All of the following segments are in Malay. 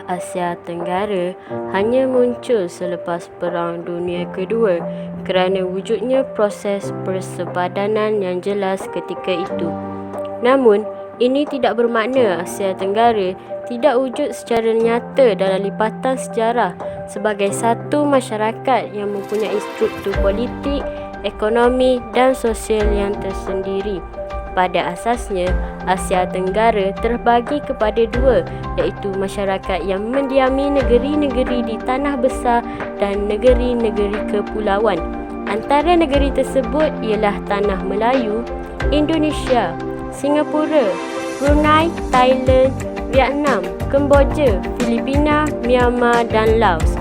Asia Tenggara hanya muncul selepas Perang Dunia Kedua kerana wujudnya proses persepadanan yang jelas ketika itu. Namun, ini tidak bermakna Asia Tenggara tidak wujud secara nyata dalam lipatan sejarah sebagai satu masyarakat yang mempunyai struktur politik, ekonomi dan sosial yang tersendiri. Pada asasnya, Asia Tenggara terbagi kepada dua, iaitu masyarakat yang mendiami negeri-negeri di tanah besar dan negeri-negeri kepulauan. Antara negeri tersebut ialah Tanah Melayu, Indonesia, Singapura, Brunei, Thailand, Vietnam, Kemboja, Filipina, Myanmar dan Laos.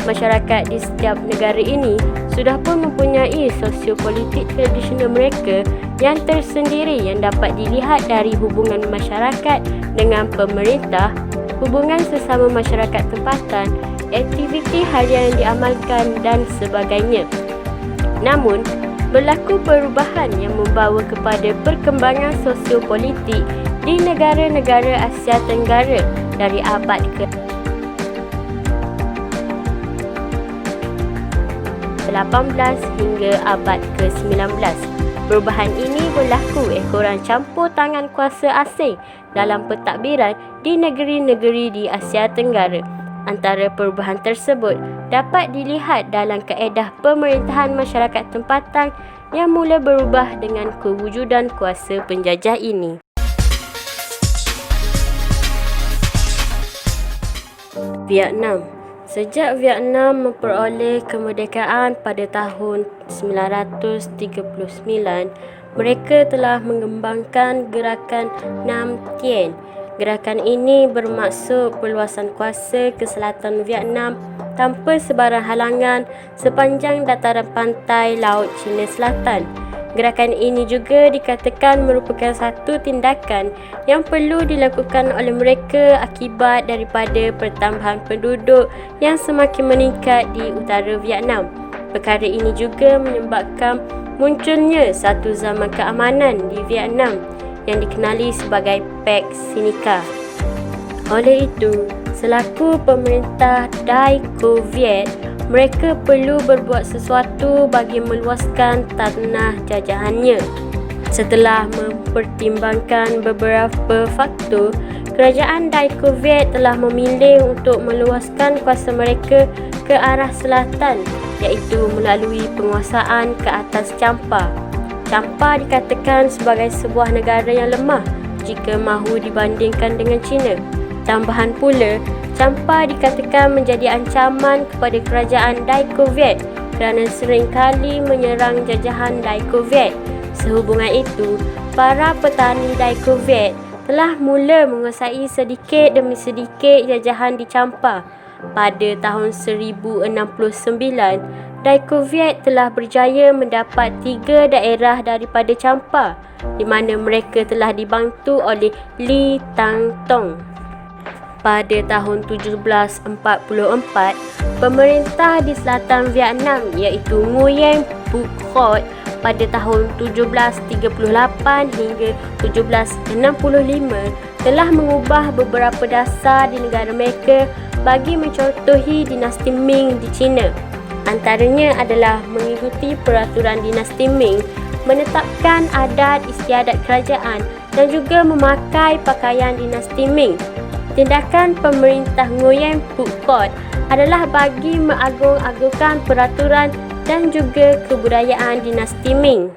Masyarakat di setiap negara ini sudah pun mempunyai sosiopolitik tradisional mereka yang tersendiri yang dapat dilihat dari hubungan masyarakat dengan pemerintah, hubungan sesama masyarakat tempatan, aktiviti harian yang diamalkan dan sebagainya. Namun, berlaku perubahan yang membawa kepada perkembangan sosiopolitik di negara-negara Asia Tenggara dari abad ke-18 hingga abad ke-19. Perubahan ini berlaku ekoran campur tangan kuasa asing dalam pentadbiran di negeri-negeri di Asia Tenggara. Antara perubahan tersebut dapat dilihat dalam kaedah pemerintahan masyarakat tempatan yang mula berubah dengan kewujudan kuasa penjajah ini. Vietnam. Sejak Vietnam memperoleh kemerdekaan pada tahun 1939, mereka telah mengembangkan gerakan Nam Tien. Gerakan ini bermaksud perluasan kuasa ke selatan Vietnam tanpa sebarang halangan sepanjang dataran pantai Laut Cina Selatan. Gerakan ini juga dikatakan merupakan satu tindakan yang perlu dilakukan oleh mereka akibat daripada pertambahan penduduk yang semakin meningkat di utara Vietnam. Perkara ini juga menyebabkan munculnya satu zaman keamanan di Vietnam yang dikenali sebagai Pax Sinica. Oleh itu, selaku pemerintah Dai Co Viet, mereka perlu berbuat sesuatu bagi meluaskan tanah jajahannya. Setelah mempertimbangkan beberapa faktor, kerajaan Dai Co Viet telah memilih untuk meluaskan kuasa mereka ke arah selatan, iaitu melalui penguasaan ke atas Champa. Champa dikatakan sebagai sebuah negara yang lemah jika mahu dibandingkan dengan China. Tambahan pula, Champa dikatakan menjadi ancaman kepada kerajaan Dai Co Viet kerana seringkali menyerang jajahan Dai Co Viet. Sehubungan itu, para petani Dai Co Viet telah mula menguasai sedikit demi sedikit jajahan di Champa. Pada tahun 1069, Dai Co Viet telah berjaya mendapat 3 daerah daripada Champa, di mana mereka telah dibantu oleh Li Tang Tong. Pada tahun 1744, pemerintah di selatan Vietnam iaitu Nguyen Phu Quoc pada tahun 1738 hingga 1765 telah mengubah beberapa dasar di negara mereka bagi mencontohi dinasti Ming di China. Antaranya adalah mengikuti peraturan dinasti Ming, menetapkan adat istiadat kerajaan dan juga memakai pakaian dinasti Ming. Tindakan pemerintah Nguyen Phu Quoc adalah bagi mengagung-agungkan peraturan dan juga kebudayaan dinasti Ming.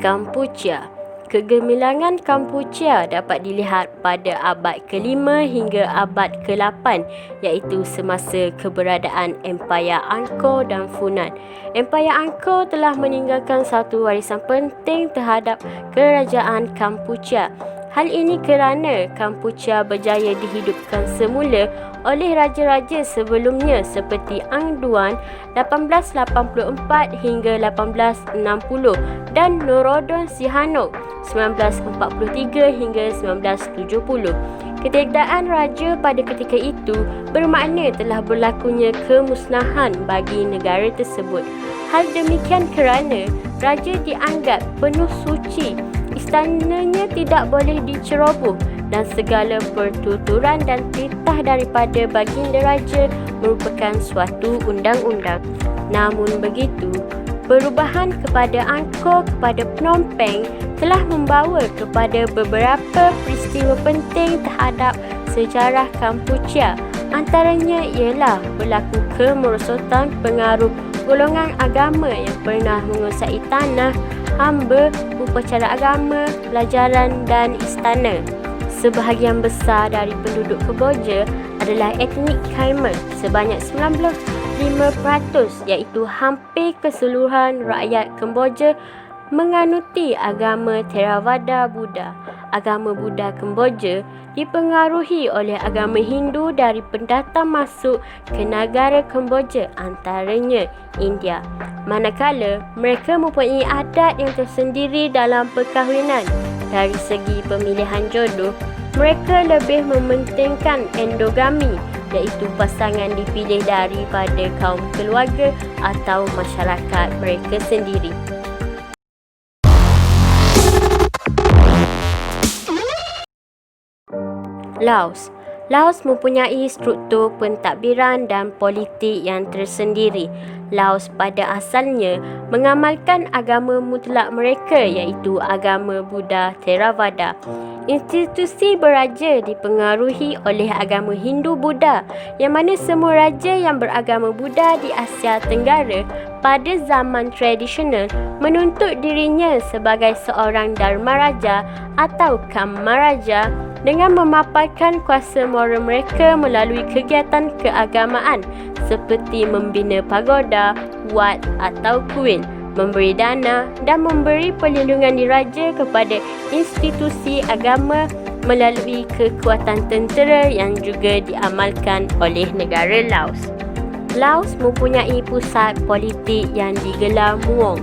Kampuchea. Kegemilangan Kampuchea dapat dilihat pada abad ke-5 hingga abad ke-8, iaitu semasa keberadaan Empayar Angkor dan Funan. Empayar Angkor telah meninggalkan satu warisan penting terhadap kerajaan Kampuchea. Hal ini kerana Kampuchea berjaya dihidupkan semula oleh raja-raja sebelumnya seperti Ang Duan 1884 hingga 1860 dan Norodom Sihanouk 1943 hingga 1970. Ketiadaan raja pada ketika itu bermakna telah berlakunya kemusnahan bagi negara tersebut. Hal demikian kerana raja dianggap penuh suci Istananya tidak boleh diceroboh dan segala pertuturan dan titah daripada baginda raja merupakan suatu undang-undang. Namun begitu, perubahan kepada Angkor kepada Phnom Penh telah membawa kepada beberapa peristiwa penting terhadap sejarah Kampuchea. Antaranya ialah berlaku kemerosotan pengaruh golongan agama yang pernah menguasai tanah, hamba, upacara agama, pelajaran dan istana. Sebahagian besar dari penduduk Kemboja adalah etnik Khmer sebanyak 95%, iaitu hampir keseluruhan rakyat Kemboja menganuti agama Theravada Buddha. Agama Buddha Kemboja dipengaruhi oleh agama Hindu dari pendatang masuk ke negara Kemboja, antaranya India. Manakala mereka mempunyai adat yang tersendiri dalam perkahwinan. Dari segi pemilihan jodoh, mereka lebih mementingkan endogami, iaitu pasangan dipilih daripada kaum keluarga atau masyarakat mereka sendiri. Laos mempunyai struktur pentadbiran dan politik yang tersendiri. Laos pada asalnya mengamalkan agama mutlak mereka, iaitu agama Buddha Theravada. Institusi beraja dipengaruhi oleh agama Hindu-Buddha, yang mana semua raja yang beragama Buddha di Asia Tenggara pada zaman tradisional menuntut dirinya sebagai seorang Dharma Raja atau Kamaraja dengan memaparkan kuasa moral mereka melalui kegiatan keagamaan seperti membina pagoda, wat atau kuil, memberi dana dan memberi perlindungan diraja kepada institusi agama melalui kekuatan tentera yang juga diamalkan oleh negara Laos. Laos mempunyai pusat politik yang digelar Muong.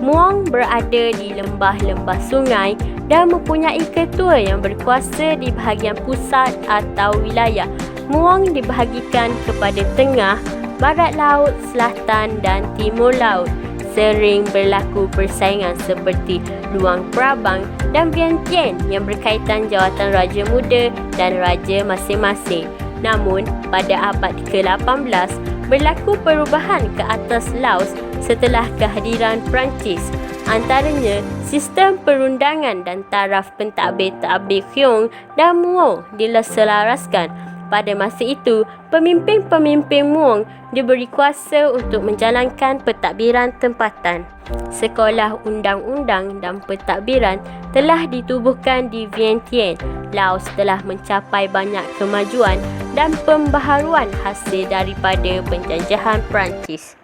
Muong berada di lembah-lembah sungai dan mempunyai ketua yang berkuasa di bahagian pusat atau wilayah. Muong dibahagikan kepada tengah, barat laut, selatan dan timur laut. Sering berlaku persaingan seperti Luang Prabang dan Vientiane yang berkaitan jawatan Raja Muda dan Raja masing-masing. Namun, pada abad ke-18, berlaku perubahan ke atas Laos setelah kehadiran Perancis. Antaranya, sistem perundangan dan taraf pentadbir Khiong dan Muong diselaraskan. Pada masa itu, pemimpin-pemimpin Muong diberi kuasa untuk menjalankan pentadbiran tempatan. Sekolah undang-undang dan pentadbiran telah ditubuhkan di Vientiane. Laos telah mencapai banyak kemajuan dan pembaharuan hasil daripada penjajahan Perancis.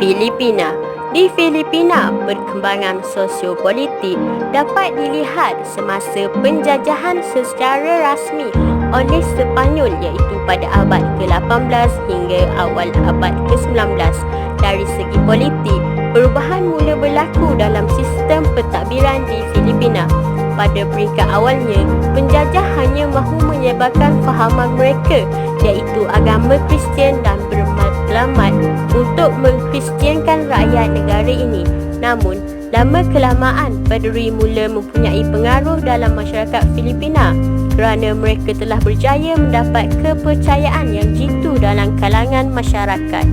Filipina. Di Filipina, perkembangan sosiopolitik dapat dilihat semasa penjajahan secara rasmi oleh Sepanyol, iaitu pada abad ke-18 hingga awal abad ke-19. Dari segi politik, perubahan mula berlaku dalam sistem pentadbiran di Filipina. Pada peringkat awalnya, penjajah hanya mahu menyebarkan fahaman mereka, iaitu agama Kristian dan bermatlamat untuk mengkristiankan rakyat negara ini. Namun, lama kelamaan, Padri mula mempunyai pengaruh dalam masyarakat Filipina kerana mereka telah berjaya mendapat kepercayaan yang jitu dalam kalangan masyarakat.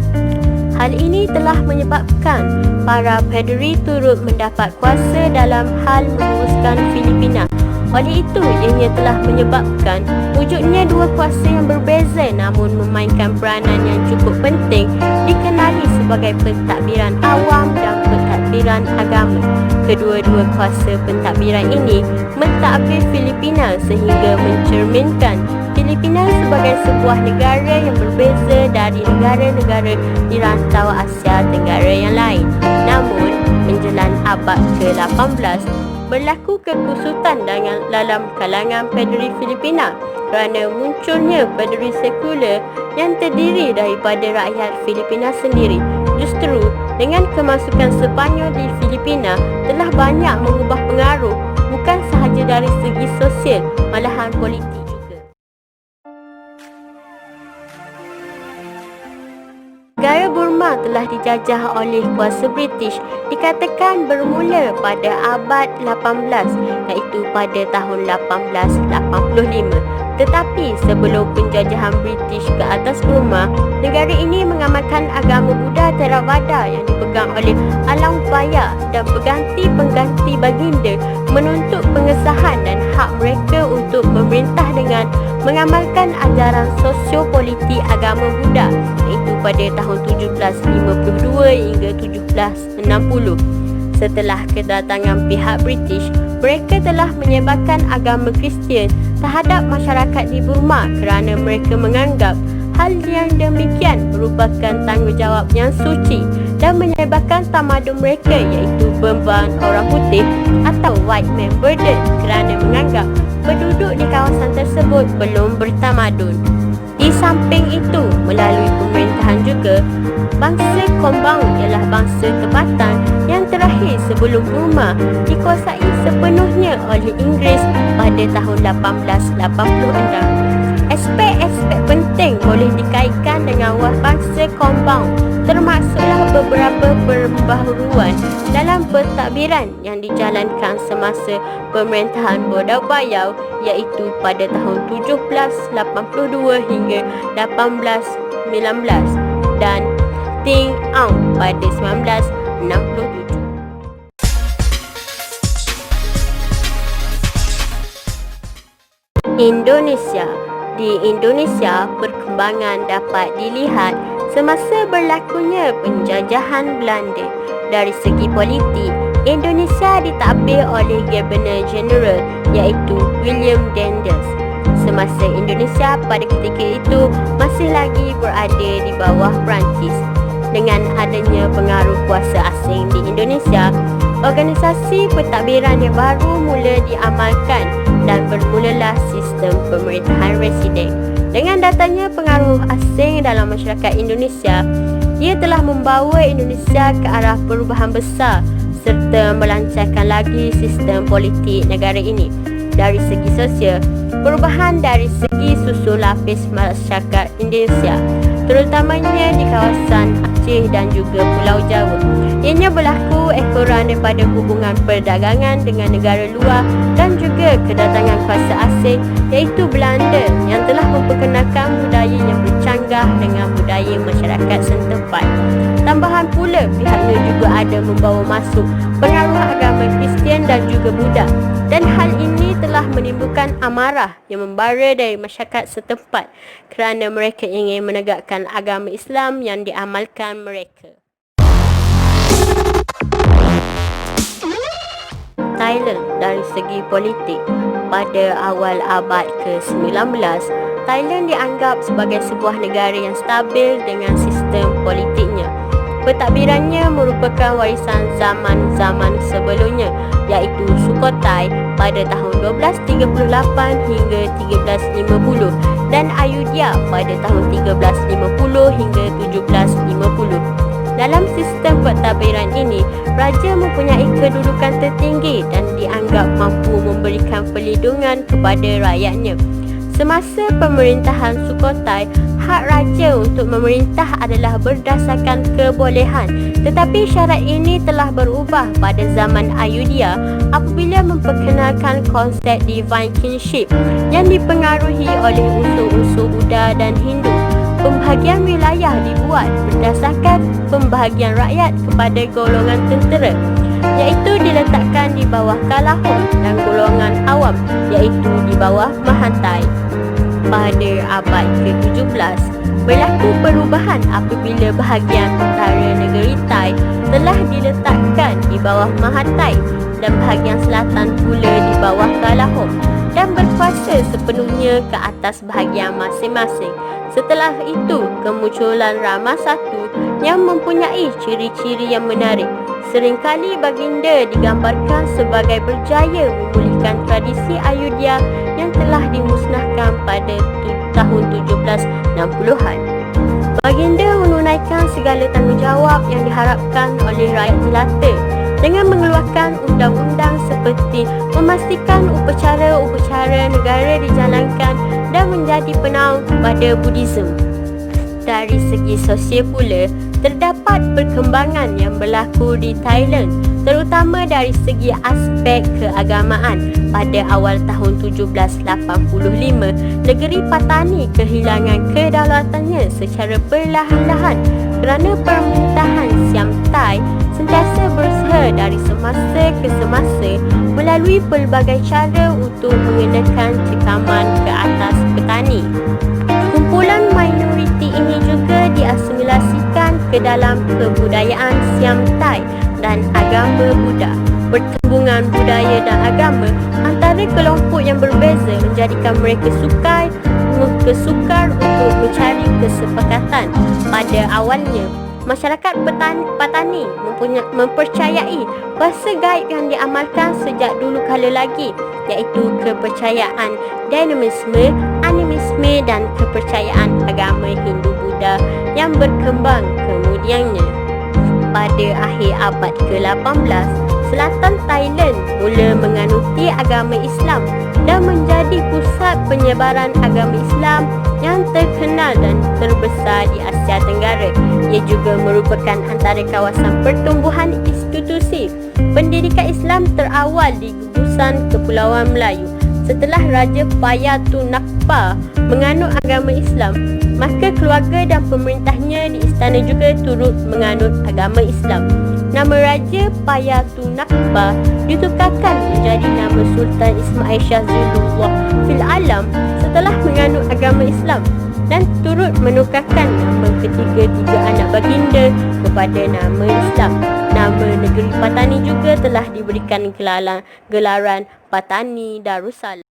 Hal ini telah menyebabkan para Padri turut mendapat kuasa dalam hal menguruskan Filipina. Oleh itu, ianya telah menyebabkan wujudnya dua kuasa yang berbeza namun memainkan peranan yang cukup penting, dikenali sebagai pentadbiran awam dan pentadbiran agama. Kedua-dua kuasa pentadbiran ini mentadbir Filipina sehingga mencerminkan Filipina sebagai sebuah negara yang berbeza dari negara-negara di rantau Asia Tenggara yang lain. Namun, menjelang abad ke-18, berlaku kekusutan dalam kalangan Padri Filipina kerana munculnya Padri sekular yang terdiri daripada rakyat Filipina sendiri. Justru, dengan kemasukan Sepanyol di Filipina telah banyak mengubah pengaruh bukan sahaja dari segi sosial, malahan politik. Negara Burma telah dijajah oleh kuasa British dikatakan bermula pada abad 18 iaitu pada tahun 1885. Tetapi sebelum penjajahan British ke atas Burma, negara ini mengamalkan agama Buddha Theravada yang dipegang oleh Alang Baya dan pengganti-pengganti baginda menuntut pengesahan dan hak mereka untuk memerintah dengan mengamalkan ajaran sosiopolitik agama Buddha iaitu pada tahun 1752 hingga 1760. Setelah kedatangan pihak British, mereka telah menyebarkan agama Kristian terhadap masyarakat di Burma kerana mereka menganggap hal yang demikian merupakan tanggungjawab yang suci dan menyebarkan tamadun mereka iaitu beban orang putih atau white man burden kerana menganggap penduduk di kawasan tersebut belum bertamadun. Di samping itu, melalui pemerintahan juga, bangsa Kombang ialah bangsa tempatan yang terakhir sebelum Burma dikuasai sepenuhnya oleh Inggeris pada tahun 1886. Aspek-aspek penting boleh dikaitkan dengan bangsa Kombang, termasuklah beberapa perbaharuan dalam pentadbiran yang dijalankan semasa pemerintahan Boda Bayau iaitu pada tahun 1782 hingga 1819 dan Ting Aung pada 1967. Indonesia. Di Indonesia, perkembangan dapat dilihat semasa berlakunya penjajahan Belanda. Dari segi politik, Indonesia ditadbir oleh Governor General iaitu William Dundas. Semasa Indonesia pada ketika itu masih lagi berada di bawah Perancis. Dengan adanya pengaruh kuasa asing di Indonesia, organisasi pentadbiran yang baru mula diamalkan dan bermulalah sistem pemerintahan residen. Dengan datangnya pengaruh asing dalam masyarakat Indonesia, ia telah membawa Indonesia ke arah perubahan besar serta melancarkan lagi sistem politik negara ini. Dari segi sosial, perubahan dari segi susul lapis masyarakat Indonesia, terutamanya di kawasan Aceh dan juga Pulau Jawa. Ianya berlaku ekoran daripada hubungan perdagangan dengan negara luar dan juga kedatangan kuasa asing iaitu Belanda yang telah memperkenalkan budaya yang bercanggah dengan budaya masyarakat setempat. Tambahan pula pihaknya juga ada membawa masuk pengaruh agama Kristian dan juga Buddha, dan hal ini telah menimbulkan amarah yang membara dari masyarakat setempat kerana mereka ingin menegakkan agama Islam yang diamalkan mereka. Thailand. Dari segi politik, pada awal abad ke-19, Thailand dianggap sebagai sebuah negara yang stabil dengan sistem politiknya. Pentadbirannya merupakan warisan zaman-zaman sebelumnya iaitu Sukhothai pada tahun 1238 hingga 1350 dan Ayodhya pada tahun 1350 hingga 1750. Dalam sistem pentadbiran ini, raja mempunyai kedudukan tertinggi dan dianggap mampu memberikan perlindungan kepada rakyatnya. Semasa pemerintahan Sukhothai, hak raja untuk memerintah adalah berdasarkan kebolehan, tetapi syarat ini telah berubah pada zaman Ayodhya apabila memperkenalkan konsep divine kingship yang dipengaruhi oleh unsur-unsur Buddha dan Hindu. Pembahagian wilayah dibuat berdasarkan pembahagian rakyat kepada golongan tentera, iaitu diletakkan di bawah Kalahun, dan golongan awam iaitu di bawah Mahantai. Pada abad ke-17, berlaku perubahan apabila bahagian utara negeri Thai telah diletakkan di bawah Mahantai dan bahagian selatan pula di bawah Kalahun dan berkuasa sepenuhnya ke atas bahagian masing-masing. Setelah itu, kemunculan Rama I yang mempunyai ciri-ciri yang menarik. Seringkali baginda digambarkan sebagai berjaya memulihkan tradisi Ayodhya yang telah dimusnahkan pada tahun 1760-an. Baginda menunaikan segala tanggungjawab yang diharapkan oleh rakyat jelata dengan mengeluarkan undang-undang seperti memastikan upacara-upacara negara dijalankan dan menjadi penaung kepada Buddhism. Dari segi sosial pula, terdapat perkembangan yang berlaku di Thailand, terutama dari segi aspek keagamaan. Pada awal tahun 1785, negeri Patani kehilangan kedaulatannya secara perlahan-lahan kerana pemerintahan Siam Thai sentiasa berusaha dari semasa ke semasa melalui pelbagai cara untuk mengenakan cekaman ke atas petani. Kumpulan minoriti ini juga diasimilasikan ke dalam kebudayaan Siam Thai dan agama Buddha. Pertembungan budaya dan agama antara kelompok yang berbeza menjadikan mereka sukar untuk mencari kesepakatan. Pada awalnya, masyarakat Patani mempercayai bahasa gaib yang diamalkan sejak dulu kala lagi, iaitu kepercayaan dinamisme, animisme dan kepercayaan agama Hindu-Buddha yang berkembang kemudiannya. Pada akhir abad ke-18, selatan Thailand mula menganuti agama Islam dan menjadi pusat penyebaran agama Islam yang terkenal dan terbesar di Asia Tenggara. Ia juga merupakan antara kawasan pertumbuhan institusi pendidikan Islam terawal di gugusan Kepulauan Melayu. Setelah Raja Payatunakpa menganut agama Islam, maka keluarga dan pemerintahnya di istana juga turut menganut agama Islam. Nama Raja Payatunakpa ditukarkan menjadi nama Sultan Ismail Shah Zilullah fil Alam setelah menganut agama Islam dan turut menukarkan nama ketiga-tiga anak baginda kepada nama Islam. Nama negeri Patani juga telah diberikan gelaran Patani Darussalam.